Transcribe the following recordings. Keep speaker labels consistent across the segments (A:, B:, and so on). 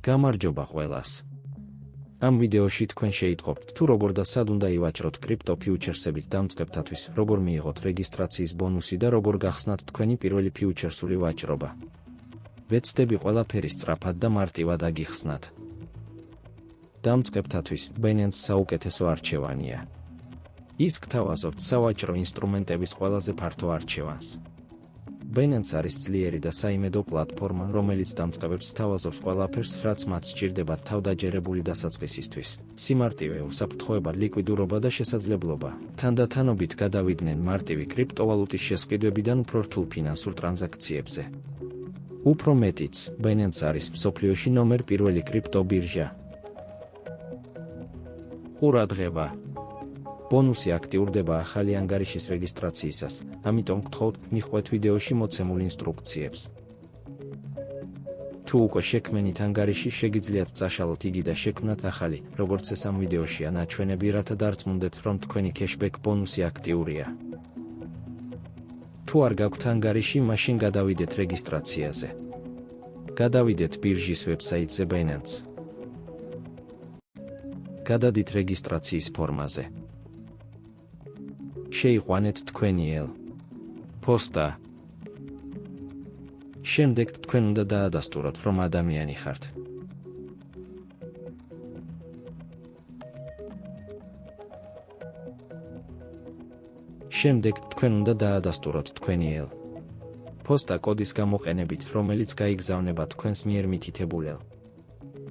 A: გამარჯობა ყველას. ამ ვიდეოში თქვენ შეიტყობთ, თუ როგორ და სად უნდა ივაჭროთ კრიპტო ფიუჩერსებით დამწყებთათვის, როგორ მიიღოთ რეგისტრაციის ბონუსი და როგორ გახსნათ თქვენი პირველი ფიუჩერსული ვაჭრობა. ვეცდები ყველაფერი სწრაფად და მარტივად აგიხსნათ. დამწყებთათვის Binance საუკეთესო არჩევანია. ის გთავაზობთ სავაჭრო ინსტრუმენტების ყველაზე ფართო არჩევანს. Binance არის ძლიერი და საიმედო პლატფორმა, რომელიც დამწყებებს სთავაზობს ყველაფერს, რაც მათ სჭირდებათ თავდაჯერებული დასაწყისისთვის. სიმარტივე, უსაფრთხოება, ლიკვიდურობა და შესაძლებლობა. თანდათანობით გადავიდნენ მარტივი კრიპტოვალუტის შესყიდვებიდან უფრო რთულ ფინანსურ ტრანზაქციებზე. უფრო მეტიც, Binance არის მსოფლიოში ნომერ პირველი კრიპტო ბირჟა. ყურადღება! ბონუსი აქტიურდება ახალი ანგარიშის რეგისტრაციისას, ამიტომ გთხოვთ მიხვდეთ ვიდეოში მოცემულ ინსტრუქციებს. თუ უკვე შექმნით ანგარიში, შეგიძლიათ წაშალოთ იგი და შექმნათ ახალი, როგორც ეს ამ ვიდეოშია ნაჩვენები, რათა დარწმუნდეთ, რომ თქვენი cashback ბონუსი აქტიურია. თუ არ გაქვთ ანგარიში, მაშინ გადავიდეთ რეგისტრაციაზე. გადავიდეთ ბირჟის ვებსაიტზე Binance. გადადით რეგისტრაციის ფორმაზე. შეიყვანეთ თქვენი პოსტა. შემდეგ თქვენ უნდა დაადასტუროთ, რომ ადამიანი ხართ. შემდეგ თქვენ უნდა დაადასტუროთ თქვენი პოსტა კოდის გამოყენებით, რომელიც გაიგზავნება თქვენს მიერ მითითებულ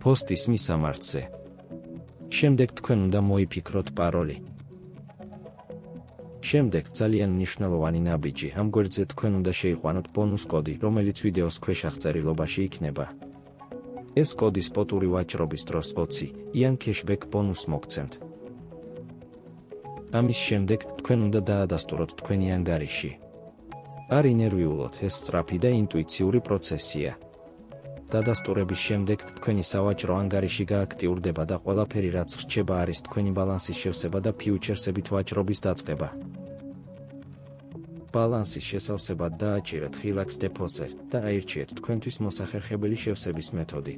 A: პოსტის მისამართზე. შემდეგ თქვენ უნდა მოიფიქროთ პაროლი. შემდეგ ძალიან მნიშვნელოვანი ნაბიჯი, ამ გვერდზე თქვენ უნდა შეიყვანოთ ბონუს კოდი, რომელიც ვიდეოს ქვეშ აღწერილობაში იქნება. ეს კოდი სპოტური ვაჭრობის დროს 20 იან cashback ბონუსს მოგცემთ. ამის შემდეგ თქვენ უნდა დაადასტუროთ თქვენი ანგარიში. არ ინერვიულოთ, ეს სწრაფი და ინტუიციური პროცესია. დადასტურების შემდეგ თქვენი სავაჭრო ანგარიში გააქტიურდება და ყველაფერი, რაც რჩება, არის თქვენი ბალანსის შევსება და ფიუჩერსებით ვაჭრობის დაწყება. ბალანსის შესავსებად დააჭირეთ Relax Deposit და აირჩიეთ თქვენთვის მოსახერხებელი შევსების მეთოდი.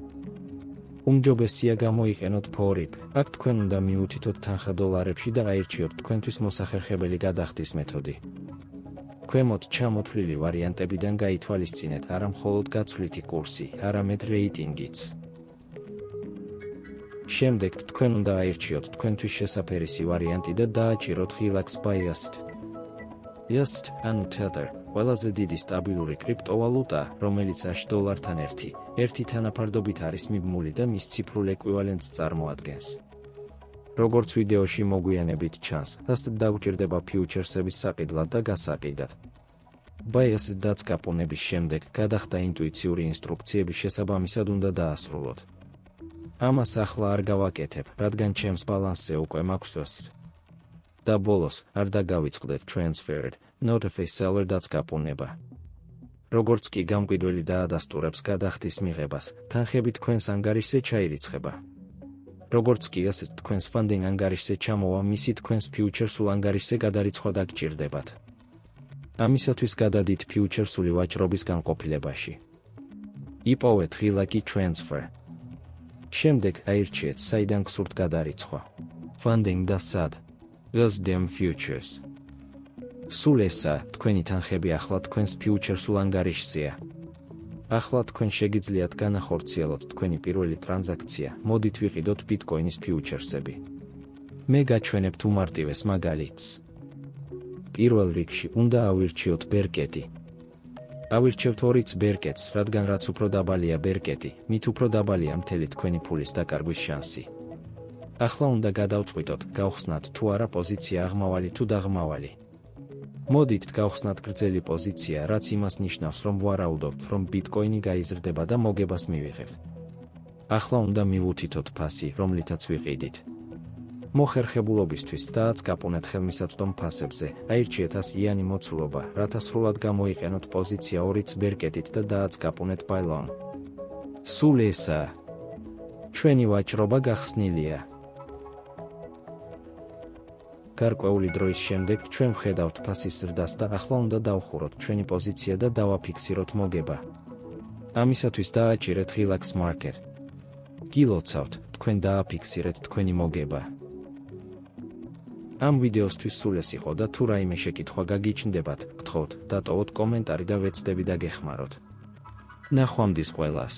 A: უმჯობესია გამოიყენოთ PORIP, აქ თქვენ უნდა მიუთითოთ თანხა დოლარებში და აირჩიოთ თქვენთვის მოსახერხებელი გადახდის მეთოდი. ქვემოთ ჩამოთვლილი ვარიანტებიდან გაითვალისწინეთ არა მხოლოდ გაცვლითი კურსი, არამედ რეიტინგიც. შემდეგ თქვენ უნდა აირჩიოთ თქვენთვის შესაფერისი ვარიანტი და დააჭიროთ Relax Biased. Biased ანუ Tether, ყველაზე დიდი სტაბილური კრიპტოვალუტა, რომელიც $1 ერთი თანაფარდობით არის მიბმული და მის ციფრულ ეკვივალენტს წარმოადგენს. როგორც ვიდეოში მოგვიანებით ჩანს, ასეთ დაუჭირდება ფიუჩერსების საყიდლად და გასაყიდად. Biased დაწკაპონების შემდეგ გადახდა ინტუიციური ინსტრუქციების შესაბამისად უნდა დაასრულოთ. ამას ახლა არ გავაკეთებ, რადგან ჩემს ბალანსზე უკვე მაქვს. და ბოლოს, არ დაგავიწყდეთ transferred, notify seller დაწკაპონება. როგორც კი გამყიდველი დაადასტურებს გადახდის მიღებას, თანხები თქვენს ანგარიშზე ჩაირიცხება. როგორც კი ასეთ თქვენს funding ანგარიშზე ჩამოვა, მისი თქვენს ფიუჩერსულ ანგარიშზე გადარიცხვა დაგჭირდებათ. ამისათვის გადადით ფიუჩერსული ვაჭრობის განყოფილებაში. იპოვეთ ღილაკი transfer. შემდეგ აირჩიეთ საიდან გსურთ გადარიცხვა. Funding და სად. USDM Futures. სულ ესაა, თქვენი თანხები ახლა თქვენს ფიუჩერსულ ანგარიშზეა. ახლა თქვენ შეგიძლიათ განახორციელოთ თქვენი პირველი ტრანზაქცია, მოდით ვიყიდოთ ბიტკოინის ფიუჩერსები. მე გაჩვენებთ უმარტივეს მაგალითს. პირველ რიგში უნდა ავირჩიოთ ბერკეტი. ავირჩევთ 2 ბერკეტს, რადგან რაც უფრო დაბალია ბერკეტი, მით უფრო დაბალია მთელი თქვენი ფულის დაკარგვის შანსი. ახლა უნდა გადავწყვიტოთ, გავხსნათ თუ არა პოზიცია აღმავალი თუ დაღმავალი. მოდით გავხსნათ გრძელი პოზიცია, რაც იმას ნიშნავს, რომ ვარაუდობთ, რომ ბიტკოინი გაიზრდება და მოგებას მივიღებთ. ახლა უნდა მივუთითოთ ფასი, რომლითაც ვიყიდით. მოხერხებულობისთვის დააწკაპონეთ ხელმისაწვდომ ფასებზე, აირჩიეთ 100-იანი მოცულობა, რათა სრულად გამოიყენოთ პოზიცია 2 ბერკეტით და დააწკაპონეთ buy long. სულ ესაა. ჩვენი ვაჭრობა გახსნილია. გარკვეული დროის შემდეგ ჩვენ ვხედავთ ფასის ზრდას და ახლა უნდა დავხუროთ ჩვენი პოზიცია და დავაფიქსიროთ მოგება. ამისათვის დააჭირეთ Relax Market. გილოცავთ, თქვენ დააფიქსირეთ თქვენი მოგება. ამ ვიდეოსთვის სულ ეს იყო და თუ რაიმე შეკითხვა გაგიჩნდებათ, გთხოვთ, დატოვოთ კომენტარი და ვეცდები და გეხმაროთ. ნახვამდის ყველას.